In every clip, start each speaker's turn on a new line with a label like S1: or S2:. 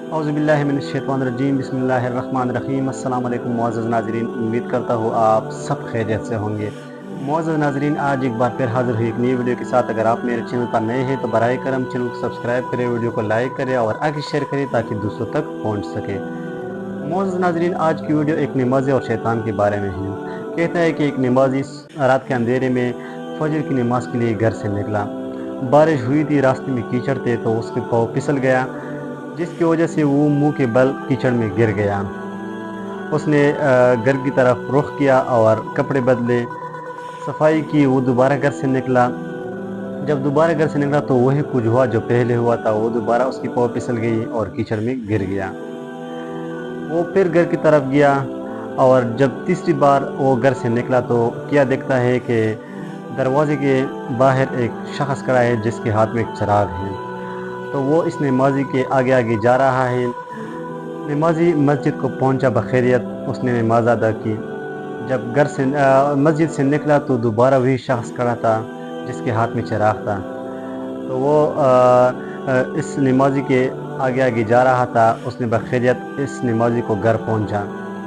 S1: औज़ुबिल्लाहिमिनश्शैतानिर्रजीम बिस्मिल्लाहिर्रहमानिर्रहीम। अस्सलाम वालेकुम मुअज़्ज़ज़ नाज़रीन, उम्मीद करता हूँ आप सब खैरियत से होंगे। मुअज़्ज़ज़ नाज़रीन, आज एक बार फिर हाज़िर हुई एक नई वीडियो के साथ। अगर आप मेरे चैनल पर नए हैं तो बराए करम चैनल को सब्सक्राइब करें, वीडियो को लाइक करें और आगे शेयर करें ताकि दूसरों तक पहुँच सके। मुअज़्ज़ज़ नाज़रीन, आज की वीडियो एक नमाज़ी और शैतान के बारे में है। कहता है कि एक नमाज़ी रात के अंधेरे में फजर की नमाज के लिए घर से निकला। बारिश हुई थी, रास्ते में कीचड़ थे तो उसके पाँव फिसल गया, जिसकी वजह से वो मुंह के बल कीचड़ में गिर गया। उसने घर की तरफ रुख किया और कपड़े बदले, सफाई की। वो दोबारा घर से निकला। जब दोबारा घर से निकला तो वही कुछ हुआ जो पहले हुआ था। वो दोबारा उसकी पाँव फिसल गई और कीचड़ में गिर गया। वो फिर घर की तरफ गया और जब तीसरी बार वो घर से निकला तो क्या देखता है कि दरवाजे के बाहर एक शख्स खड़ा है जिसके हाथ में एक चिराग है। तो वो इस नमाज़ी के आगे आगे जा रहा है। नमाज़ी मस्जिद को पहुंचा बखैरियत, उसने नमाज अदा की। जब घर से मस्जिद से निकला तो दोबारा वही शख्स खड़ा था जिसके हाथ में चिराग था। तो वो इस नमाज़ी के आगे आगे जा रहा था। उसने बखैरियत इस नमाज़ी को घर पहुंचा।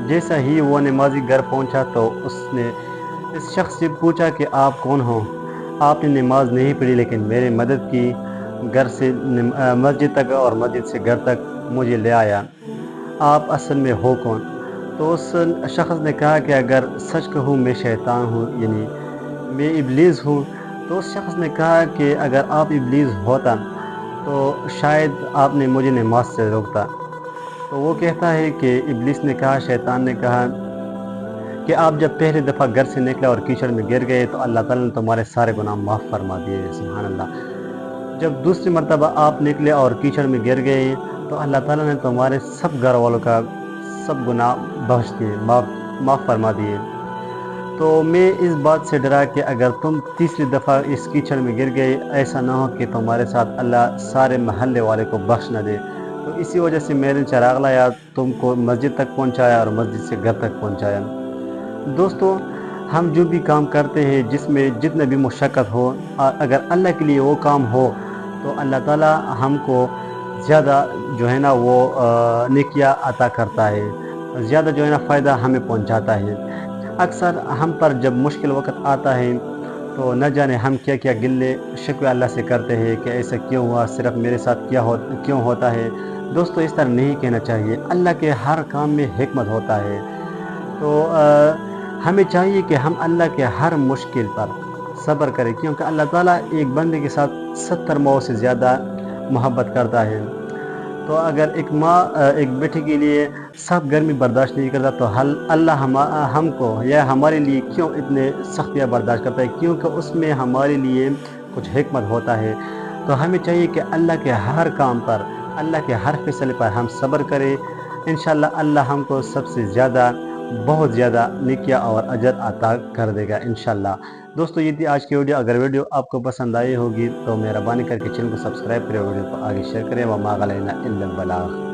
S1: जैसा ही वो नमाज़ी घर पहुंचा तो उसने इस शख्स से पूछा कि आप कौन हो? आपने नमाज नहीं पढ़ी लेकिन मेरी मदद की, घर से मस्जिद तक और मस्जिद से घर तक मुझे ले आया। आप असल में हो कौन? तो उस शख्स ने कहा कि अगर सच कहूँ मैं शैतान हूँ, यानी मैं इब्लीस हूँ। तो उस शख्स ने कहा कि अगर आप इब्लीस होता तो शायद आपने मुझे नमाज से रोकता। तो वो कहता है कि इब्लीस ने कहा, शैतान ने कहा कि आप जब पहली दफ़ा घर से निकले और कीचड़ में गिर गए तो अल्लाह ताला ने तुम्हारे सारे गुनाह माफ़ फरमा दिए। सुभान अल्लाह। जब दूसरी मर्तबा आप निकले और कीचड़ में गिर गए तो अल्लाह ताला ने तुम्हारे सब घर वालों का सब गुनाह बख्श दिए, माफ़ फरमा दिए। तो मैं इस बात से डरा कि अगर तुम तीसरी दफ़ा इस कीचड़ में गिर गए, ऐसा ना हो कि तुम्हारे साथ अल्लाह सारे महल्ले वाले को बख्श न दे। तो इसी वजह से मैंने चिराग लाया, तुमको मस्जिद तक पहुंचाया और मस्जिद से घर तक पहुंचाया। दोस्तों, हम जो भी काम करते हैं जिसमें जितना भी मुशक्क़त हो, अगर अल्लाह के लिए वो काम हो तो अल्लाह ताला हमको ज़्यादा जो है ना वो नेकियां अता करता है, ज़्यादा जो है ना फ़ायदा हमें पहुंचाता है। अक्सर हम पर जब मुश्किल वक़्त आता है तो न जाने हम क्या क्या गिले शिकवे अल्लाह से करते हैं कि ऐसा क्यों हुआ, सिर्फ़ मेरे साथ क्यों होता है। दोस्तों, इस तरह नहीं कहना चाहिए। अल्लाह के हर काम में हिकमत होता है। तो हमें चाहिए कि हम अल्लाह के हर मुश्किल पर सब्र करें, क्योंकि अल्लाह ताला एक बंदे के साथ 70 मौत से ज़्यादा मोहब्बत करता है। तो अगर एक माँ एक बेटे के लिए सब गर्मी बर्दाश्त नहीं करता तो अल्लाह हमको या हमारे लिए क्यों इतने सख्तियाँ बर्दाश्त करता है? क्योंकि उसमें हमारे लिए कुछ हिकमत होता है। तो हमें चाहिए कि अल्लाह के हर काम पर, अल्लाह के हर फैसले पर हम सब्र करें। इंशाअल्लाह अल्लाह हमको सबसे ज़्यादा, बहुत ज़्यादा नेकियां और अजर अता कर देगा इंशाअल्लाह। दोस्तों, ये थी आज की वीडियो। अगर वीडियो आपको पसंद आई होगी तो मेहरबानी करके चैनल को सब्सक्राइब करें, वीडियो को आगे शेयर करें। वमा अलैना इल्लल बलाग।